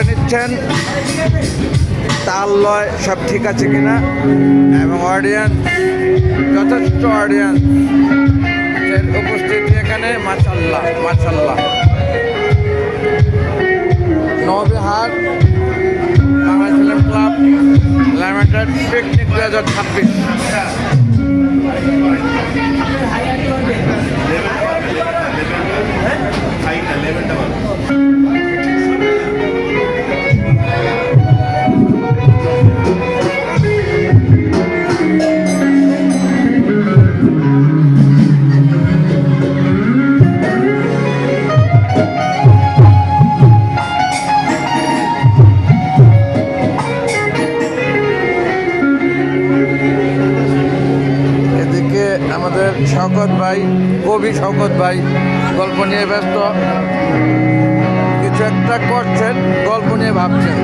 করে নিচ্ছেন তাল লয় সব ঠিক আছে কিনা, এবং অডিয়েন্স যথেষ্ট অডিয়েন্স উপস্থিতি এখানে। মাশাআল্লাহ মাশাআল্লাহ। Nabihat Bangla film club limited picnic 2026। আমাদের শওকত ভাই, কবি শওকত ভাই গল্প নিয়ে ব্যস্ত, কিছু একটা করছেন, গল্প নিয়ে ভাবছেন।